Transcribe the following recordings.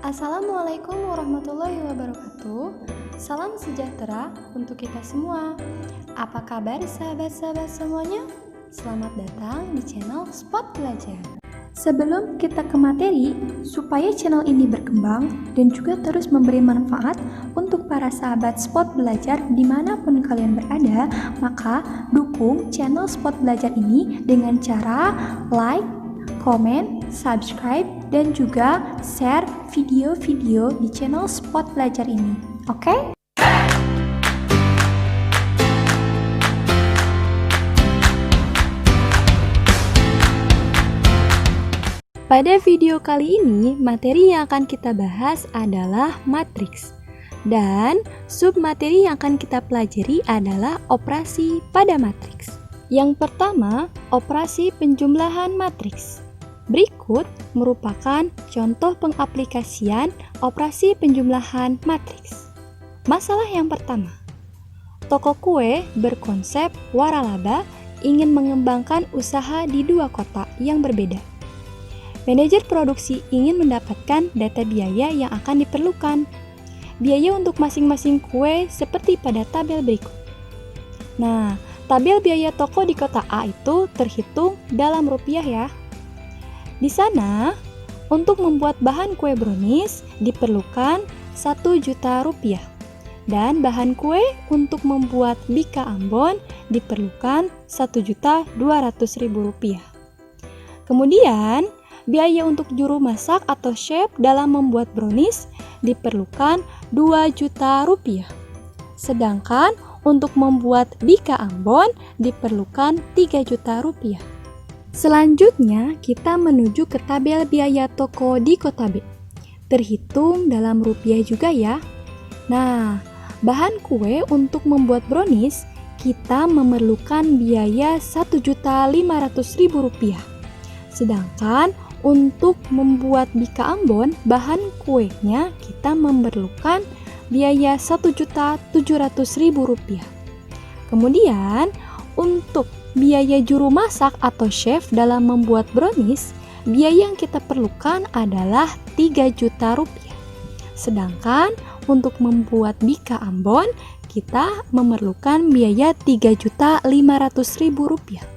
Assalamualaikum warahmatullahi wabarakatuh. Salam sejahtera untuk kita semua. Apa kabar sahabat-sahabat semuanya? Selamat datang di channel Spot Belajar. Sebelum kita ke materi, supaya channel ini berkembang dan juga terus memberi manfaat untuk para sahabat Spot Belajar dimanapun kalian berada, maka dukung channel Spot Belajar ini dengan cara like, komen, subscribe, dan juga share video-video di channel Spot Belajar ini. Oke? Pada video kali ini, materi yang akan kita bahas adalah matriks. Dan submateri yang akan kita pelajari adalah operasi pada matriks. Yang pertama, operasi penjumlahan matriks. Berikut merupakan contoh pengaplikasian operasi penjumlahan matriks. Masalah yang pertama, toko kue berkonsep waralaba ingin mengembangkan usaha di dua kota yang berbeda. Manajer produksi ingin mendapatkan data biaya yang akan diperlukan. Biaya untuk masing-masing kue seperti pada tabel berikut. Nah, tabel biaya toko di kota A itu terhitung dalam rupiah ya. Di sana, untuk membuat bahan kue brownies diperlukan 1 juta rupiah. Dan bahan kue untuk membuat bika Ambon diperlukan 1.200.000 rupiah. Kemudian, biaya untuk juru masak atau chef dalam membuat brownies diperlukan 2 juta rupiah. Sedangkan untuk membuat bika Ambon diperlukan 3 juta rupiah. Selanjutnya, kita menuju ke tabel biaya toko di kota B. Terhitung dalam rupiah juga ya. Nah, bahan kue untuk membuat brownies kita memerlukan biaya 1.500.000 rupiah. Sedangkan untuk membuat bika Ambon, bahan kuenya kita memerlukan biaya 1.700.000 rupiah. Kemudian, untuk biaya juru masak atau chef dalam membuat brownies, biaya yang kita perlukan adalah 3 juta rupiah. Sedangkan untuk membuat bika Ambon, kita memerlukan biaya 3.500.000 rupiah.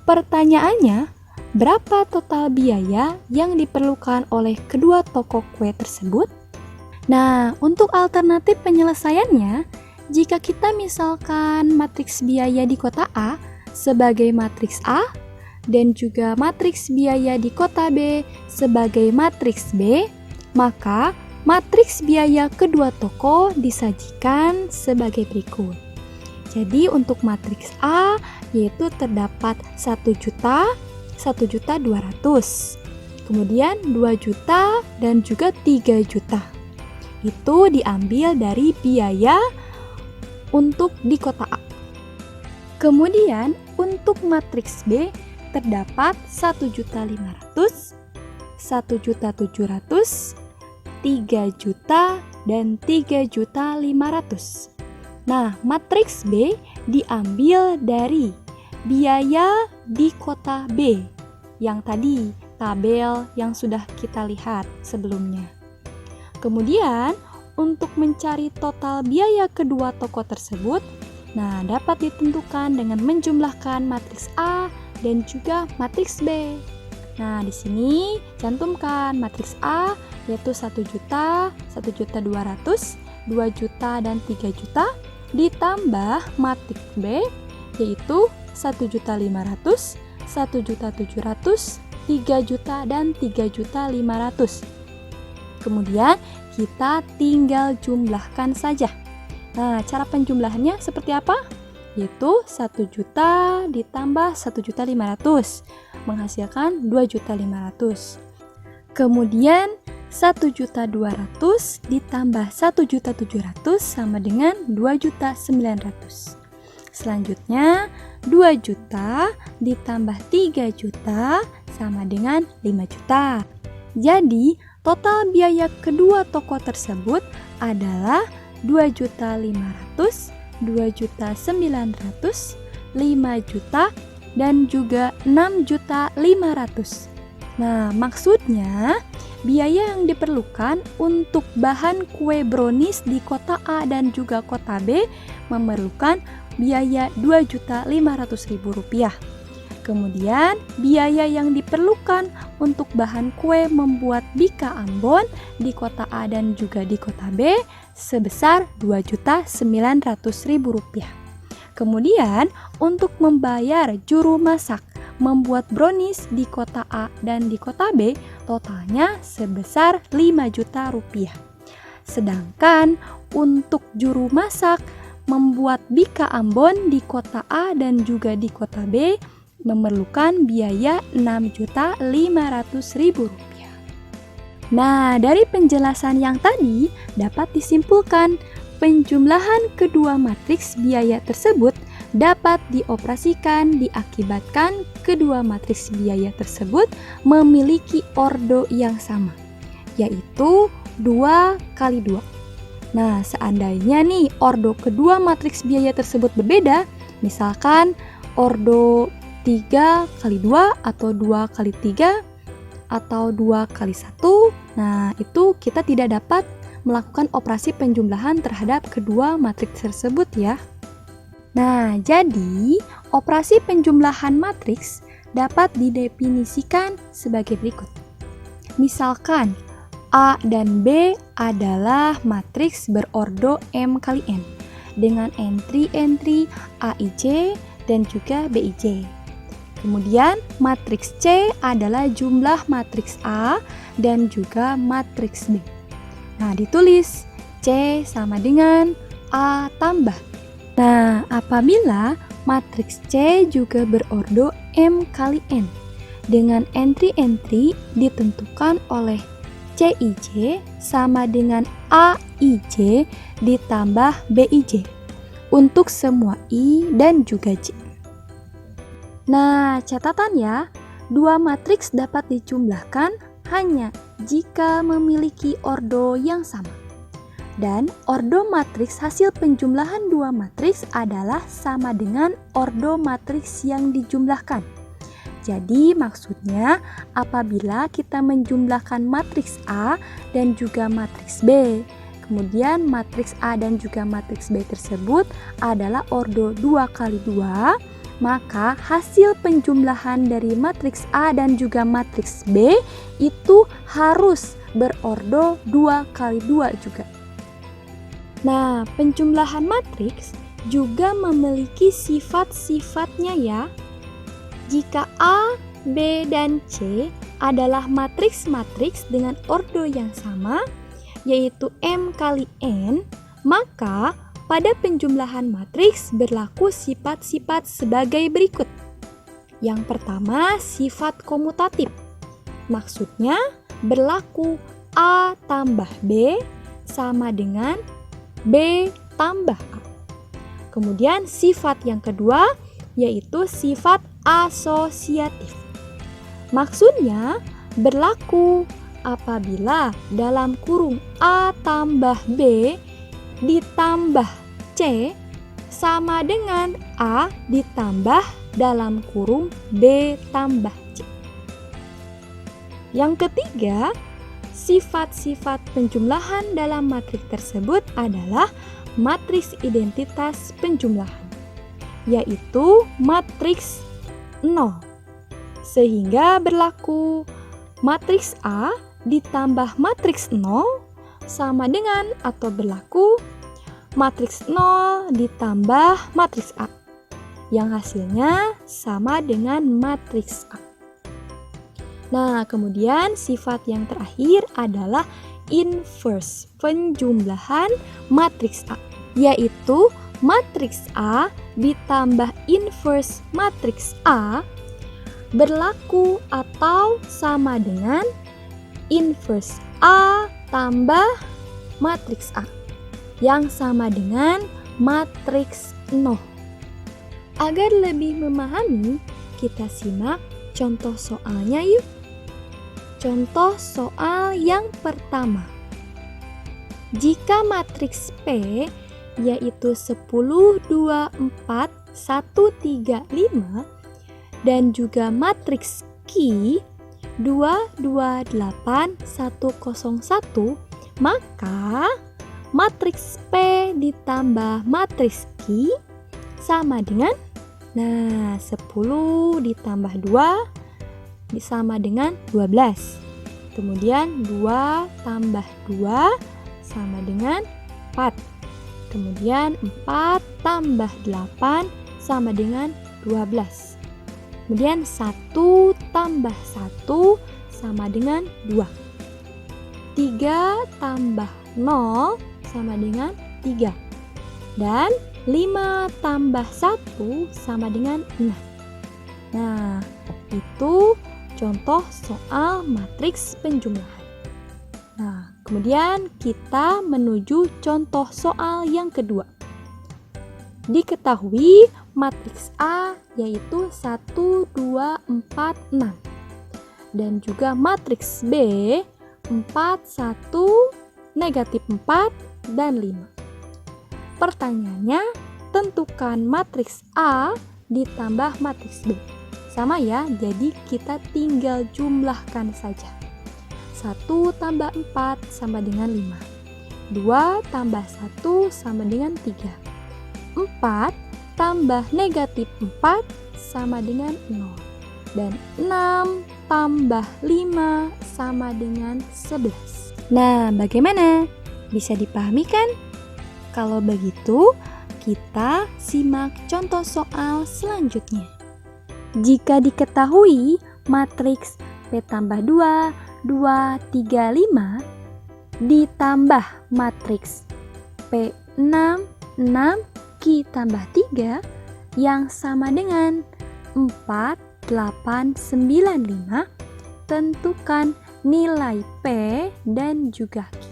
Pertanyaannya, berapa total biaya yang diperlukan oleh kedua toko kue tersebut? Nah, untuk alternatif penyelesaiannya, jika kita misalkan matriks biaya di kota A sebagai matriks A dan juga matriks biaya di kota B sebagai matriks B, maka matriks biaya kedua toko disajikan sebagai berikut. Jadi untuk matriks A yaitu terdapat 1 juta, 1.200.000, kemudian 2 juta dan juga 3 juta. Itu diambil dari biaya untuk di kota A. Kemudian untuk matriks B terdapat 1.500.000, 1.700.000, 3 juta dan 3.500.000. Nah, matriks B diambil dari biaya di kota B yang tadi tabel yang sudah kita lihat sebelumnya. Kemudian untuk mencari total biaya kedua toko tersebut, nah dapat ditentukan dengan menjumlahkan matriks A dan juga matriks B. Nah, di sini cantumkan matriks A yaitu 1 juta, 1.200.000, 2 juta dan 3 juta ditambah matriks B yaitu 1.500.000, 1.700.000, 3 juta dan 3.500.000. Kemudian kita tinggal jumlahkan saja. Nah, cara penjumlahannya seperti apa? Yaitu 1 juta ditambah 1.500.000 menghasilkan 2.500.000. Kemudian 1.200.000 ditambah 1.700.000 sama dengan 2.900.000. Selanjutnya 2 juta ditambah 3 juta sama dengan 5 juta. Jadi total biaya kedua toko tersebut adalah 2.500.000, 2.900.000, 5 juta dan juga 6.500.000. Nah, maksudnya biaya yang diperlukan untuk bahan kue brownies di kota A dan juga kota B memerlukan biaya Rp2.500.000. Kemudian, biaya yang diperlukan untuk bahan kue membuat bika Ambon di kota A dan juga di kota B sebesar Rp2.900.000. Kemudian, untuk membayar juru masak membuat brownies di kota A dan di kota B totalnya sebesar Rp5.000.000. Sedangkan untuk juru masak membuat bika Ambon di kota A dan juga di kota B memerlukan biaya Rp6.500.000. Nah, dari penjelasan yang tadi dapat disimpulkan penjumlahan kedua matriks biaya tersebut dapat dioperasikan diakibatkan kedua matriks biaya tersebut memiliki ordo yang sama, yaitu 2 kali 2. Nah, seandainya nih ordo kedua matriks biaya tersebut berbeda, misalkan ordo 3 kali 2 atau 2 kali 3 atau 2 kali 1, nah itu kita tidak dapat melakukan operasi penjumlahan terhadap kedua matriks tersebut ya. Nah, jadi operasi penjumlahan matriks dapat didefinisikan sebagai berikut. Misalkan A dan B adalah matriks berordo M kali N dengan entry-entry AIJ dan juga BIJ. Kemudian matriks C adalah jumlah matriks A dan juga matriks B. Nah, ditulis C sama dengan A tambah. Nah, apabila matriks C juga berordo M kali N dengan entry-entry ditentukan oleh CIJ sama dengan AIJ ditambah BIJ untuk semua I dan juga J. Nah, catatan ya, dua matriks dapat dijumlahkan hanya jika memiliki ordo yang sama. Dan ordo matriks hasil penjumlahan dua matriks adalah sama dengan ordo matriks yang dijumlahkan. Jadi maksudnya apabila kita menjumlahkan matriks A dan juga matriks B, kemudian matriks A dan juga matriks B tersebut adalah ordo 2 kali 2, maka hasil penjumlahan dari matriks A dan juga matriks B itu harus berordo 2 kali 2 juga. Nah, penjumlahan matriks juga memiliki sifat-sifatnya ya. Jika A, B, dan C adalah matriks-matriks dengan ordo yang sama, yaitu M kali N, maka pada penjumlahan matriks berlaku sifat-sifat sebagai berikut. Yang pertama, sifat komutatif. Maksudnya, berlaku A tambah B sama dengan B tambah A. Kemudian sifat yang kedua yaitu sifat asosiatif. Maksudnya berlaku apabila dalam kurung A tambah B ditambah C sama dengan A ditambah dalam kurung B tambah C. Yang ketiga, sifat-sifat penjumlahan dalam matriks tersebut adalah matriks identitas penjumlahan, yaitu matriks 0. Sehingga berlaku matriks A ditambah matriks 0 sama dengan atau berlaku matriks 0 ditambah matriks A, yang hasilnya sama dengan matriks A. Nah, kemudian sifat yang terakhir adalah inverse penjumlahan matriks A, yaitu matriks A ditambah inverse matriks A berlaku atau sama dengan inverse A tambah matriks A, yang sama dengan matriks 0. Agar lebih memahami, kita simak contoh soalnya yuk. Contoh soal yang pertama. Jika matriks P yaitu 10, 2, 4, 1, 3, 5 dan juga matriks Q 228,101, maka matriks P ditambah matriks Q sama dengan 10 ditambah 2 sama dengan 12. Kemudian 2 tambah 2 sama dengan 4. Kemudian 4 tambah 8 sama dengan 12. Kemudian 1 tambah 1 sama dengan 2. 3 tambah 0 sama dengan 3. Dan 5 tambah 1 sama dengan 6. Nah, itu contoh soal matriks penjumlahan. Nah, kemudian kita menuju contoh soal yang kedua. Diketahui matriks A yaitu 1, 2, 4, 6. Dan juga matriks B 4, 1, negatif 4, dan 5. Pertanyaannya, tentukan matriks A ditambah matriks B. Sama ya, jadi kita tinggal jumlahkan saja. 1 tambah 4 sama dengan 5. 2 tambah 1 sama dengan 3. 4 tambah negatif 4 sama dengan 0. Dan 6 tambah 5 sama dengan 11. Nah, bagaimana? Bisa dipahami kan? Kalau begitu, kita simak contoh soal selanjutnya. Jika diketahui matriks P tambah 2, 2, 3, 5 ditambah matriks P 6, 6, Q tambah 3 yang sama dengan 4, 8, 9, 5, tentukan nilai P dan juga Q.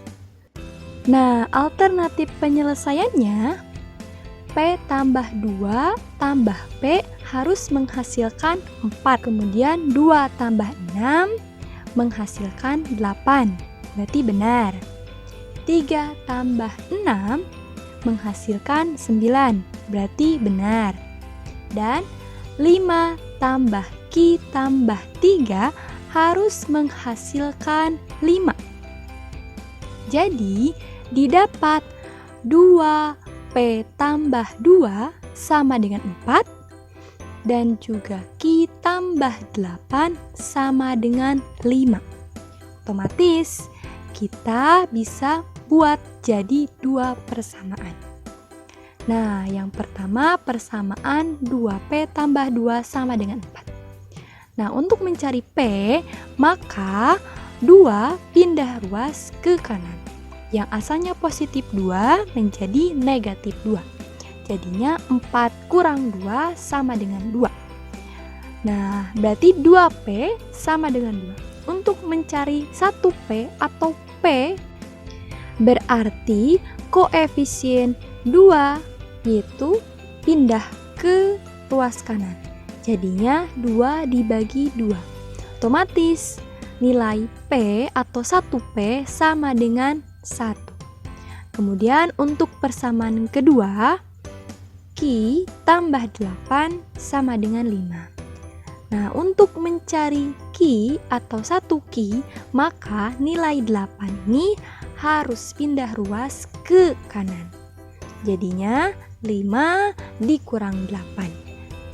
Nah, alternatif penyelesaiannya P tambah 2 tambah P harus menghasilkan 4. Kemudian 2 tambah 6 menghasilkan 8. Berarti benar. 3 tambah 6 menghasilkan 9. Berarti benar. Dan 5 tambah Q tambah 3 harus menghasilkan 5. Jadi, didapat 2P tambah 2 sama dengan 4 dan juga Q tambah 8 sama dengan 5. Otomatis kita bisa buat jadi 2 persamaan. Nah, yang pertama persamaan 2P tambah 2 sama dengan 4. Nah, untuk mencari P, maka 2 pindah ruas ke kanan. Yang asalnya positif 2 menjadi negatif 2. Jadinya 4 kurang 2 sama dengan 2. Nah, berarti 2P sama dengan 2. Untuk mencari 1P atau P, berarti koefisien 2 yaitu pindah ke ruas kanan. Jadinya 2 dibagi 2. Otomatis nilai P atau 1P sama dengan 1. Kemudian untuk persamaan kedua, Q tambah 8 sama dengan 5. Nah, untuk mencari Q atau 1Q, maka nilai 8 ini harus pindah ruas ke kanan. Jadinya 5 dikurang 8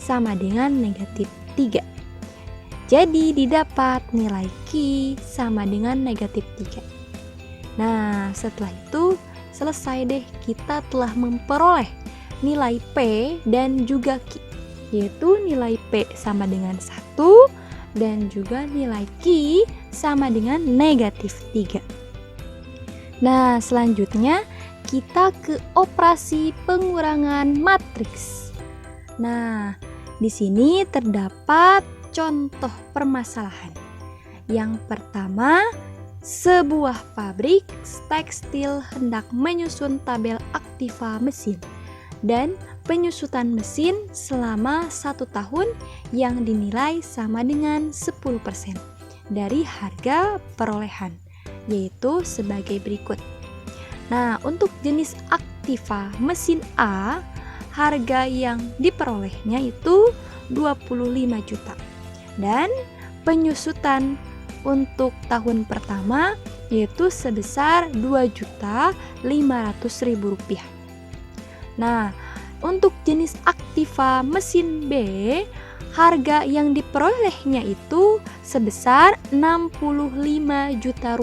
sama dengan negatif 3. Jadi didapat nilai Q sama dengan negatif 3. Nah, setelah itu selesai deh, kita telah memperoleh nilai P dan juga Q, yaitu nilai P sama dengan 1 dan juga nilai Q sama dengan negatif 3. Nah, selanjutnya kita ke operasi pengurangan matriks. Nah, di sini terdapat contoh permasalahan. Yang pertama, sebuah pabrik tekstil hendak menyusun tabel aktiva mesin dan penyusutan mesin selama 1 tahun yang dinilai sama dengan 10% dari harga perolehan, yaitu sebagai berikut. Nah, untuk jenis aktiva mesin A, harga yang diperolehnya itu 25 juta. Dan penyusutan untuk tahun pertama yaitu sebesar Rp2.500.000. Nah, untuk jenis Aktiva mesin B, harga yang diperolehnya itu sebesar Rp65 juta.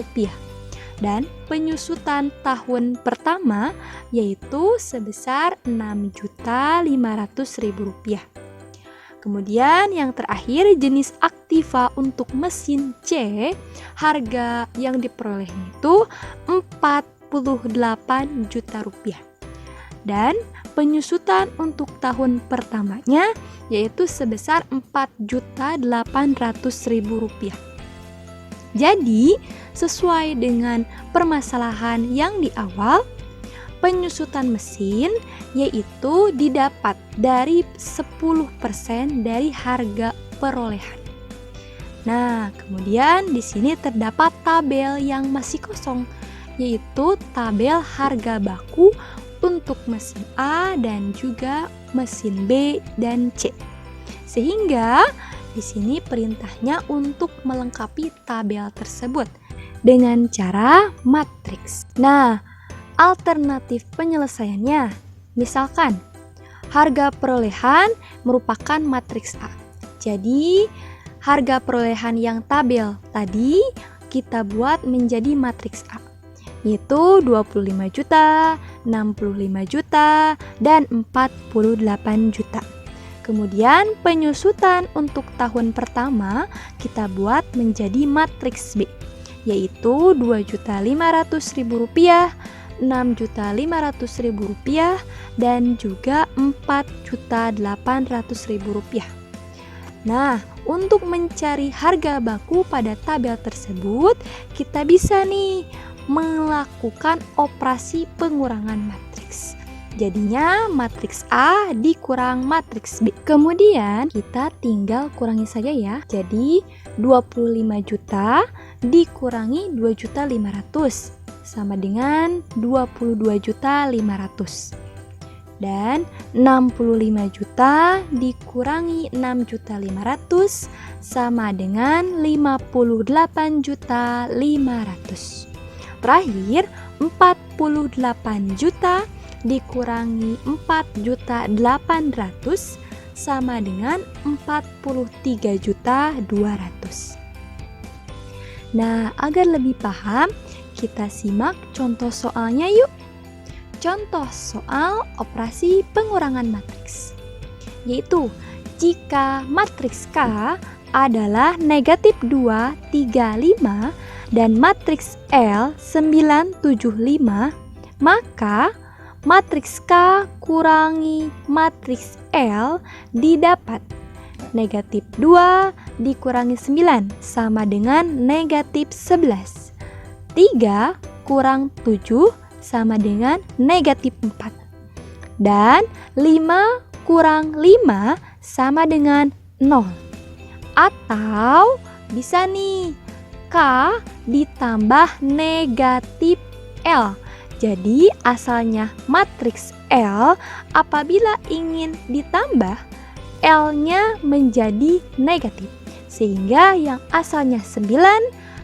Dan penyusutan tahun pertama yaitu sebesar Rp6.500.000. Kemudian yang terakhir jenis Aktiva untuk mesin C, harga yang diperolehnya itu Rp48 juta. Dan penyusutan untuk tahun pertamanya yaitu sebesar Rp4.800.000. Jadi, sesuai dengan permasalahan yang di awal, penyusutan mesin yaitu didapat dari 10% dari harga perolehan. Nah, kemudian di sini terdapat tabel yang masih kosong, yaitu tabel harga baku untuk mesin A dan juga mesin B dan C. Sehingga di sini perintahnya untuk melengkapi tabel tersebut dengan cara matriks. Nah, alternatif penyelesaiannya, misalkan harga perolehan merupakan matriks A. Jadi, harga perolehan yang tabel tadi kita buat menjadi matriks A, yaitu 25 juta, 65 juta, dan 48 juta. Kemudian penyusutan untuk tahun pertama kita buat menjadi matriks B, yaitu Rp2.500.000, Rp6.500.000, dan juga Rp4.800.000. Nah, untuk mencari harga baku pada tabel tersebut, kita bisa nih melakukan operasi pengurangan matriks. Jadinya matriks A dikurang matriks B. Kemudian kita tinggal kurangi saja ya. Jadi 25 juta dikurangi 2.500.000 sama dengan 22.500.000. Dan 65 juta dikurangi 6.500.000 sama dengan 58.500.000. Terakhir, 48 juta dikurangi 4.800.000 sama dengan 43.200.000. Nah, agar lebih paham, kita simak contoh soalnya yuk. Contoh soal operasi pengurangan matriks, yaitu jika matriks K adalah negatif 2, 3, 5 dan matriks L 9, 7, 5, maka matriks K kurangi matriks L didapat negatif 2 dikurangi 9 sama dengan negatif 11. 3 kurang 7 sama dengan negatif 4. Dan 5 kurang 5 sama dengan 0. Atau bisa nih, K ditambah negatif L. Jadi asalnya matriks L apabila ingin ditambah, L-nya menjadi negatif. Sehingga yang asalnya 9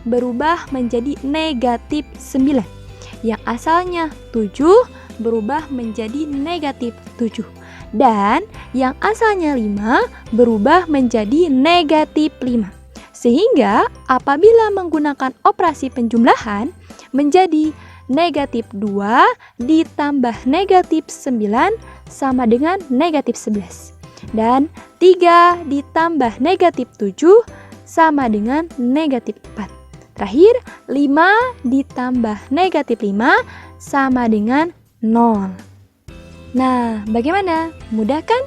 berubah menjadi negatif 9. Yang asalnya 7 berubah menjadi negatif 7. Dan yang asalnya 5 berubah menjadi negatif 5. Sehingga apabila menggunakan operasi penjumlahan menjadi negatif 2 ditambah negatif 9 sama dengan negatif 11. Dan 3 ditambah negatif 7 sama dengan negatif 4. Terakhir, 5 ditambah negatif 5 sama dengan 0. Nah, bagaimana? Mudah kan?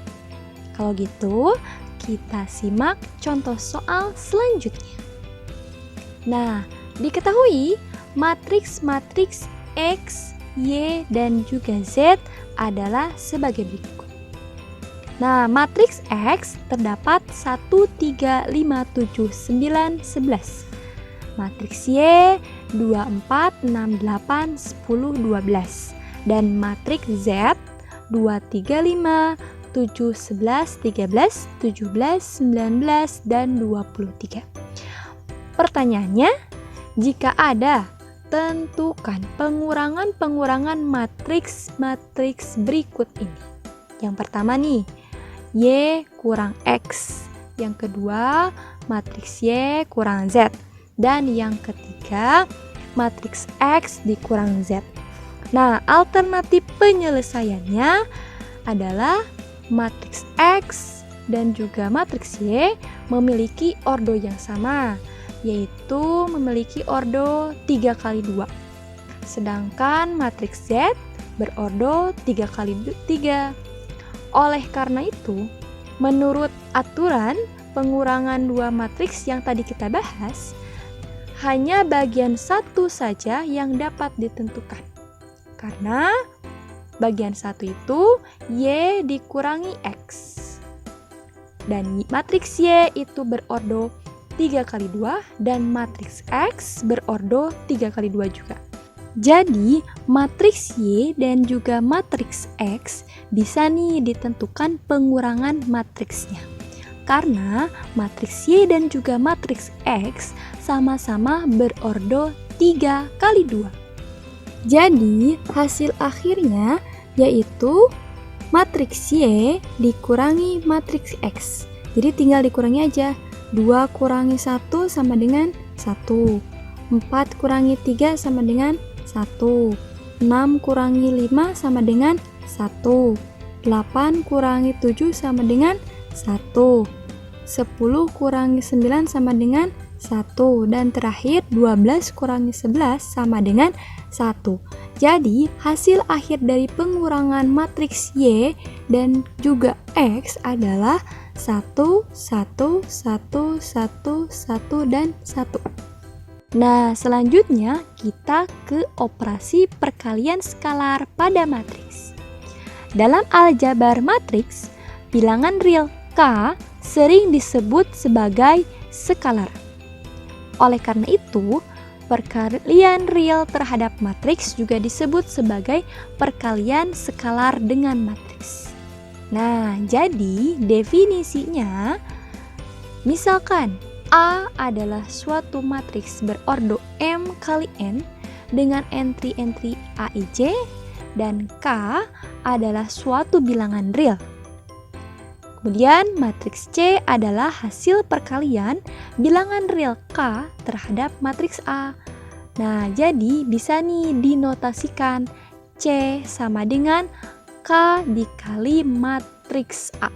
Kalau gitu, kita simak contoh soal selanjutnya. Nah, diketahui matriks-matriks X, Y, dan juga Z adalah sebagai berikut. Nah, matriks X terdapat 1, 3, 5, 7, 9, 11. Matriks Y 2, 4, 6, 8, 10, 12. Dan matriks Z 2, 3, 5, 7, 11, 13, 17, 19, dan 23. Pertanyaannya, jika ada, tentukan pengurangan-pengurangan matriks berikut ini. Yang pertama nih, Y kurang X. Yang kedua, matriks Y kurang Z. Dan yang ketiga, matriks X dikurang Z. Nah, alternatif penyelesaiannya adalah matriks X dan juga matriks Y memiliki ordo yang sama, yaitu memiliki ordo 3 kali 2. Sedangkan matriks Z berordo 3 kali 3. Oleh karena itu, menurut aturan pengurangan 2 matriks yang tadi kita bahas, hanya bagian satu saja yang dapat ditentukan. Karena bagian satu itu Y dikurangi X. Dan matriks Y itu berordo 3 kali 2 dan matriks X berordo 3 kali 2 juga. Jadi, matriks Y dan juga matriks X bisa nih ditentukan pengurangan matriksnya. Karena matriks Y dan juga matriks X sama-sama berordo 3 kali 2. Jadi, hasil akhirnya yaitu matriks Y dikurangi matriks X. Jadi, tinggal dikurangi aja. 2 kurangi 1 sama dengan 1. 4 kurangi 3 sama dengan 1. 6 kurangi 5 sama dengan 1. 8 kurangi 7 sama dengan 1. 10 kurangi 9 sama dengan 1. Dan terakhir 12 kurangi 11 sama dengan 1. Jadi hasil akhir dari pengurangan matriks Y dan juga X adalah 1, 1, 1, 1, 1, dan 1. Nah, selanjutnya kita ke operasi perkalian skalar pada matriks. Dalam aljabar matriks, bilangan real K sering disebut sebagai skalar. Oleh karena itu, perkalian real terhadap matriks juga disebut sebagai perkalian skalar dengan matriks. Nah, jadi definisinya, misalkan A adalah suatu matriks berordo M kali N dengan entry-entry Aij dan K adalah suatu bilangan real. Kemudian matriks C adalah hasil perkalian bilangan real K terhadap matriks A. Nah, jadi bisa nih dinotasikan C sama dengan K dikali matriks A.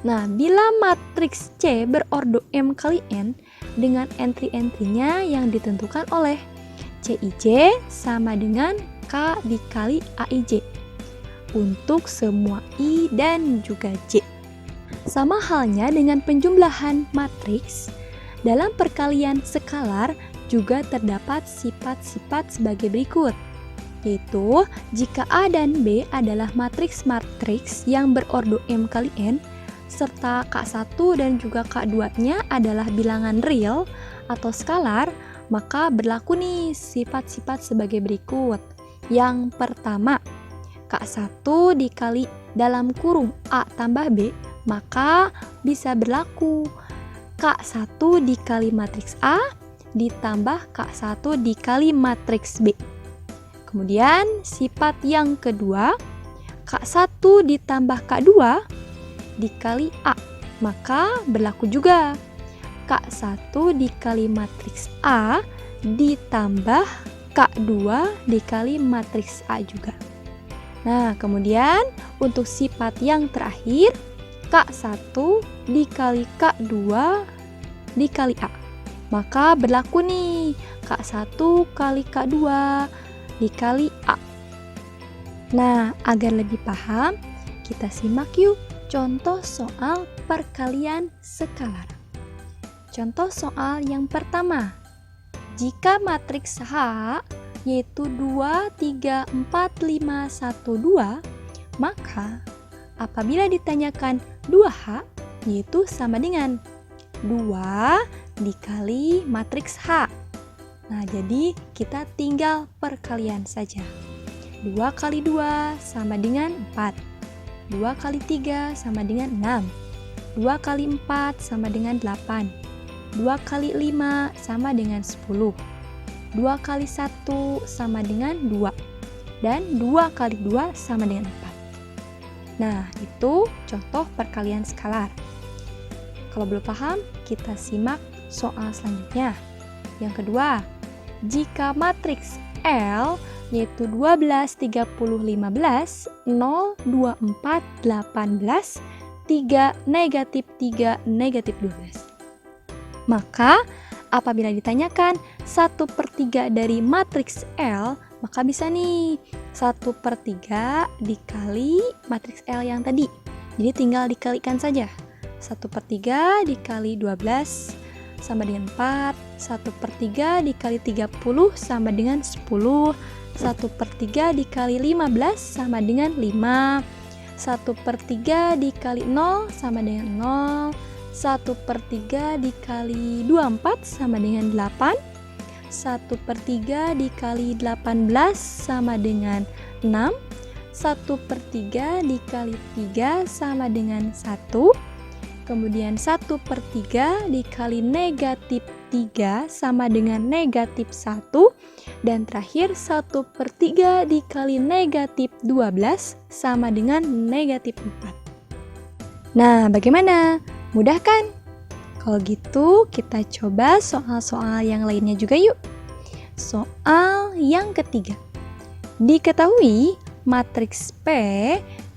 Nah, bila matriks C berordo M kali N dengan entry-entrynya yang ditentukan oleh Cij sama dengan K dikali Aij untuk semua I dan juga J. Sama halnya dengan penjumlahan matriks, dalam perkalian skalar juga terdapat sifat-sifat sebagai berikut, yaitu jika A dan B adalah matriks-matriks yang berordo M kali N, serta K1 dan juga K2-nya adalah bilangan real atau skalar, maka berlaku nih sifat-sifat sebagai berikut. Yang pertama, K1 dikali dalam kurung A tambah B, maka bisa berlaku K1 dikali matriks A ditambah K1 dikali matriks B. Kemudian sifat yang kedua, K1 ditambah K2 dikali A, maka berlaku juga K1 dikali matriks A ditambah K2 dikali matriks A juga. Nah, kemudian untuk sifat yang terakhir, K1 dikali K2 dikali A, maka berlaku nih K1 kali K2 dikali A. Nah, agar lebih paham, kita simak yuk contoh soal perkalian skalar. Contoh soal yang pertama, jika matriks H yaitu 2, 3, 4, 5, 1, 2, maka apabila ditanyakan 2H yaitu sama dengan 2 dikali matriks H. Nah, jadi kita tinggal perkalian saja. 2 kali 2 sama dengan 4. 2 kali 3 sama dengan 6. 2 kali 4 sama dengan 8. 2 kali 5 sama dengan 10. 2 kali 1 sama dengan 2. Dan 2 kali 2 sama dengan 4. Nah, itu contoh perkalian skalar. Kalau belum paham, kita simak soal selanjutnya. Yang kedua, jika matriks L yaitu 12, 30, 15, 0, 24, 18, 3, negatif 3, negatif 12. Maka, apabila ditanyakan 1/3 dari matriks L, maka bisa nih 1/3 dikali matriks L yang tadi. Jadi tinggal dikalikan saja. 1/3 dikali 12 sama dengan 4. 1/3 dikali 30 sama dengan 10. 1/3 dikali 15 sama dengan 5. 1/3 dikali 0 sama dengan 0. 1/3 dikali 24 sama dengan 8. 1/3 dikali 18 sama dengan 6. 1/3 dikali 3 sama dengan 1. Kemudian 1/3 dikali negatif 3 sama dengan negatif 1. Dan terakhir 1/3 dikali negatif 12 sama dengan negatif 4. Nah, bagaimana? Mudah kan? Kalau gitu kita coba soal-soal yang lainnya juga yuk. Soal yang ketiga. Diketahui matriks P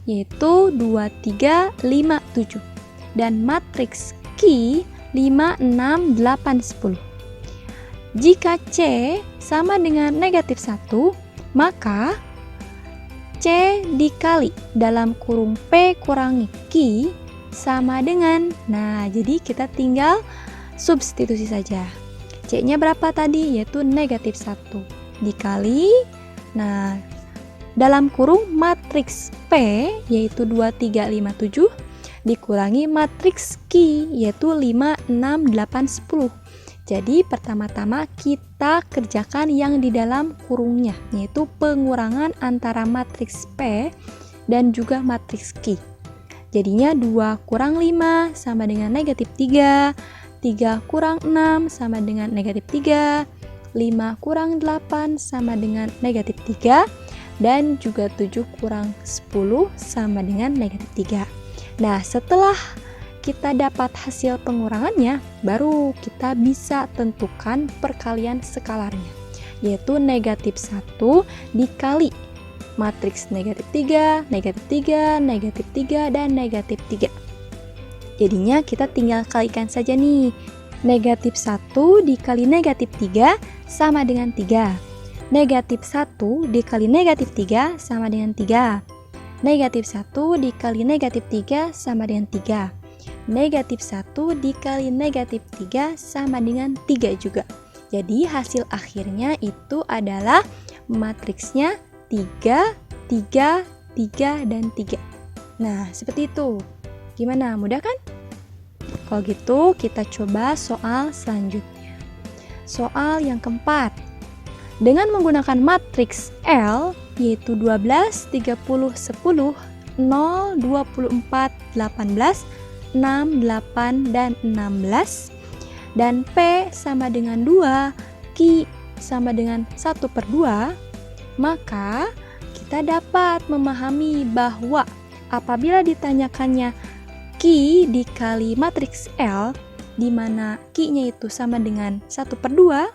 yaitu 2, 3, 5, 7. Dan matriks Q 5, 6, 8, 10. Jika C sama dengan negatif 1, maka C dikali dalam kurung P kurangi Q sama dengan, nah jadi kita tinggal substitusi saja. C-nya berapa tadi? Yaitu negatif 1 dikali, nah dalam kurung matriks P yaitu 2, 3, 5, 7 dikurangi matriks Q yaitu 5, 6, 8, 10. Jadi pertama-tama kita kerjakan yang di dalam kurungnya, yaitu pengurangan antara matriks P dan juga matriks Q. Jadinya 2 kurang 5 sama dengan negatif 3. 3 kurang 6 sama dengan negatif 3. 5 kurang 8 sama dengan negatif 3. Dan juga 7 kurang 10 sama dengan negatif 3. Nah, setelah kita dapat hasil pengurangannya, baru kita bisa tentukan perkalian skalarnya, yaitu negatif 1 dikali matriks negatif 3, negatif 3, negatif 3, dan negatif 3. Jadinya kita tinggal kalikan saja nih. Negatif 1 dikali negatif 3 sama dengan 3. Negatif 1 dikali negatif 3 sama dengan 3. Negatif 1 dikali negatif 3 sama dengan 3. Negatif 1 dikali negatif 3 sama dengan 3 juga. Jadi hasil akhirnya itu adalah matriksnya 3, 3, 3, dan 3. Nah, seperti itu. Gimana? Mudah kan? Kalau gitu kita coba soal selanjutnya. Soal yang keempat. Dengan menggunakan matriks L yaitu 12, 30, 10, 0, 24, 18, 6, 8, dan 16, dan P sama dengan 2, Q sama dengan 1/2, maka kita dapat memahami bahwa apabila ditanyakannya Q dikali matriks L, di mana Q-nya itu sama dengan 1/2,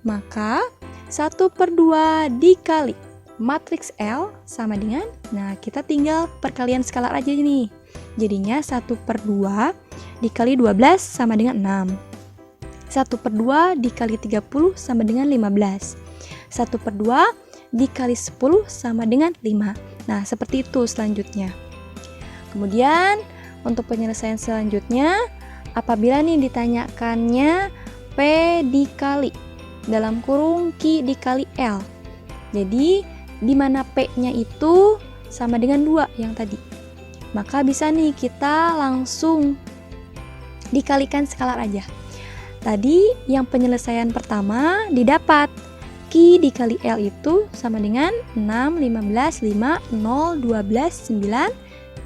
maka 1/2 dikali matriks L sama dengan, nah kita tinggal perkalian skalar aja nih. Jadinya 1/2 dikali 12 sama dengan 6. 1/2 dikali 30 sama dengan 15. 1/2 dikali 10 sama dengan 5. Nah, seperti itu selanjutnya. Kemudian, untuk penyelesaian selanjutnya, apabila nih ditanyakannya P dikali dalam kurung Q dikali L. Jadi, di mana P-nya itu sama dengan 2 yang tadi. Maka bisa nih kita langsung dikalikan skalar aja. Tadi yang penyelesaian pertama didapat Q dikali L itu sama dengan 6, 15, 5, 0, 12, 9,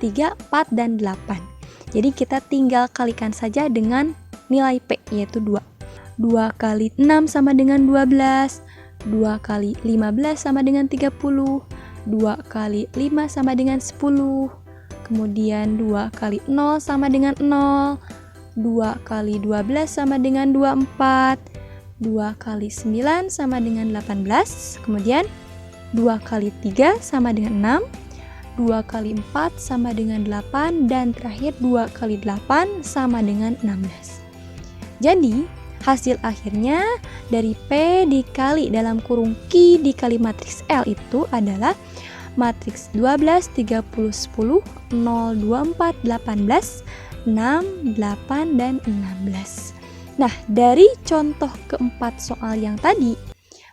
3, 4, dan 8. Jadi kita tinggal kalikan saja dengan nilai P, yaitu 2. 2 kali 6 sama dengan 12, 2 kali 15 sama dengan 30, 2 kali 5 sama dengan 10, kemudian 2 kali 0 sama dengan 0, 2 kali 12 sama dengan 24, 2 kali 9 sama dengan 18, kemudian 2 kali 3 sama dengan 6, 2 kali 4 sama dengan 8, dan terakhir 2 kali 8 sama dengan 16. Jadi, hasil akhirnya dari P dikali dalam kurung Q dikali matriks L itu adalah matriks 12, 30, 10, 0, 24, 18, 6, 8, dan 16. Nah, dari contoh keempat soal yang tadi,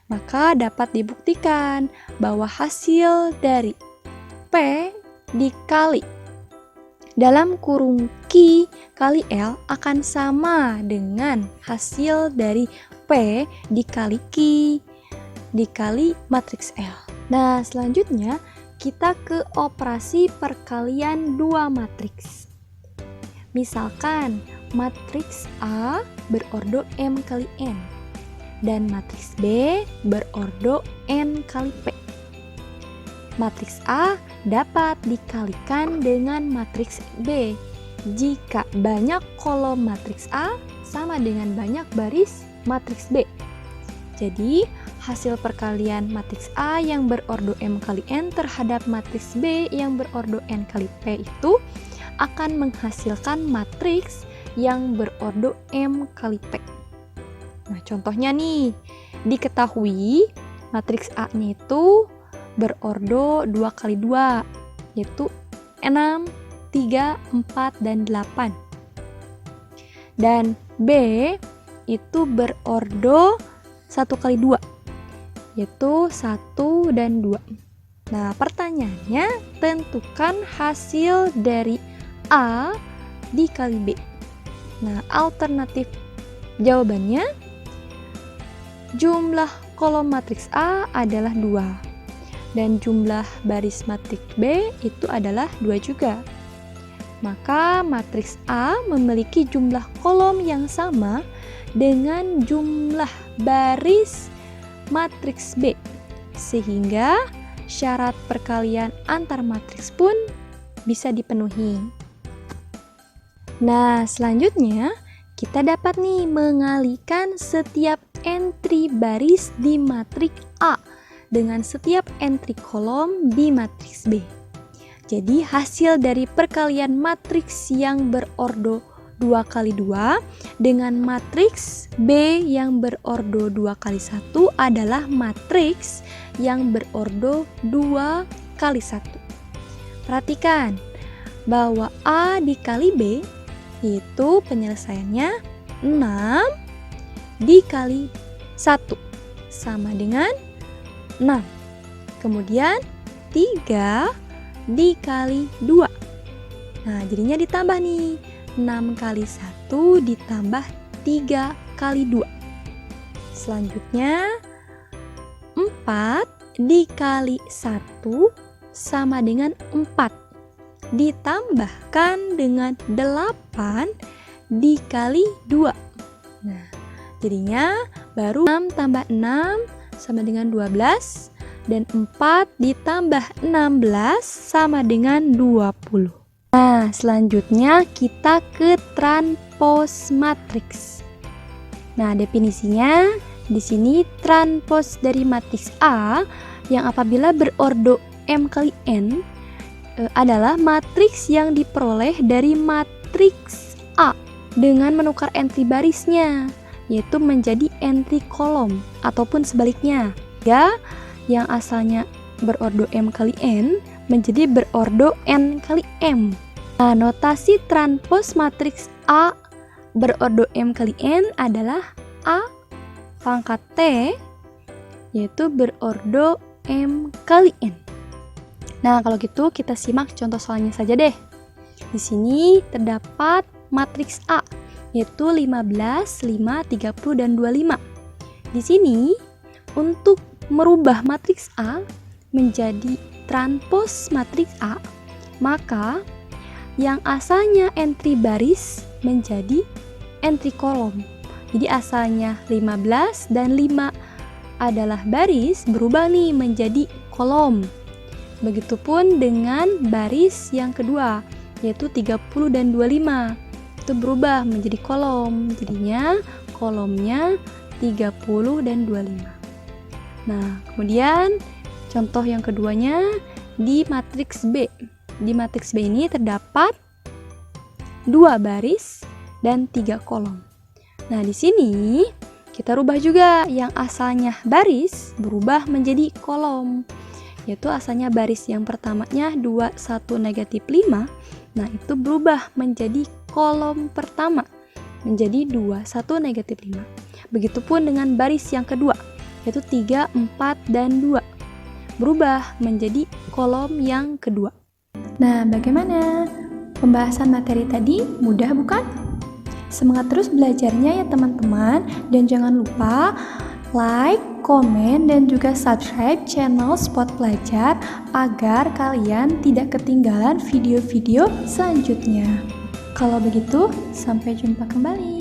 maka dapat dibuktikan bahwa hasil dari P dikali dalam kurung Q kali L akan sama dengan hasil dari P dikali Q dikali matriks L. Nah, selanjutnya kita ke operasi perkalian dua matriks. Misalkan matriks A berordo M kali N dan matriks B berordo N kali P. Matriks A dapat dikalikan dengan matriks B jika banyak kolom matriks A sama dengan banyak baris matriks B. Jadi, hasil perkalian matriks A yang berordo M kali N terhadap matriks B yang berordo N kali P itu akan menghasilkan matriks yang berordo M kali P. Nah, contohnya nih, diketahui matriks A-nya itu berordo 2 kali 2, yaitu 6, 3, 4, dan 8. Dan B itu berordo 1 kali 2, yaitu 1 dan 2. Nah, pertanyaannya, tentukan hasil dari A dikali B. Nah, alternatif jawabannya, jumlah kolom matriks A adalah 2. Dan jumlah baris matriks B itu adalah 2 juga. Maka matriks A memiliki jumlah kolom yang sama dengan jumlah baris matriks B, sehingga syarat perkalian antar matriks pun bisa dipenuhi. Nah, selanjutnya kita dapat nih mengalikan setiap entry baris di matriks A dengan setiap entry kolom di matriks B. Jadi hasil dari perkalian matriks yang berordo 2 kali 2 dengan matriks B yang berordo 2 kali 1 adalah matriks yang berordo 2 kali 1. Perhatikan bahwa A dikali B itu penyelesaiannya 6 dikali 1 sama dengan 6. Kemudian 3 dikali 2. Nah, jadinya ditambah nih. 6 kali 1 ditambah 3 kali 2. Selanjutnya 4 dikali 1 sama dengan 4. Ditambahkan dengan 8 dikali 2. Nah, jadinya baru 6 tambah 6 sama dengan 12, dan 4 ditambah 16 sama dengan 20. Nah, selanjutnya kita ke transpos matriks. Nah, definisinya di sini transpos dari matriks A yang apabila berordo M kali N adalah matriks yang diperoleh dari matriks A dengan menukar entry barisnya, yaitu menjadi entry kolom ataupun sebaliknya. Ya, yang asalnya berordo M kali N menjadi berordo N kali M. Nah, notasi transpos matriks A berordo M kali N adalah A pangkat T, yaitu berordo M kali N. Nah, kalau gitu kita simak contoh soalnya saja deh. Di sini terdapat matriks A, yaitu 15, 5, 30, dan 25. Di sini, untuk merubah matriks A menjadi transpos matriks A, maka yang asalnya entry baris menjadi entry kolom. Jadi asalnya 15 dan 5 adalah baris, berubah nih menjadi kolom. Begitupun dengan baris yang kedua, yaitu 30 dan 25. Itu berubah menjadi kolom. Jadinya kolomnya 30 dan 25. Nah, kemudian contoh yang keduanya di matriks B. Di matriks B ini terdapat 2 baris dan 3 kolom. Nah, di sini kita rubah juga yang asalnya baris berubah menjadi kolom. Yaitu asalnya baris yang pertamanya 2, 1, negatif 5. Nah, itu berubah menjadi kolom pertama menjadi 2, 1, negatif 5. Begitupun dengan baris yang kedua, yaitu 3, 4, dan 2. Berubah menjadi kolom yang kedua. Nah, bagaimana? Pembahasan materi tadi mudah bukan? Semangat terus belajarnya ya teman-teman, dan jangan lupa like, komen, dan juga subscribe channel Spot Pelajar agar kalian tidak ketinggalan video-video selanjutnya. Kalau begitu, sampai jumpa kembali.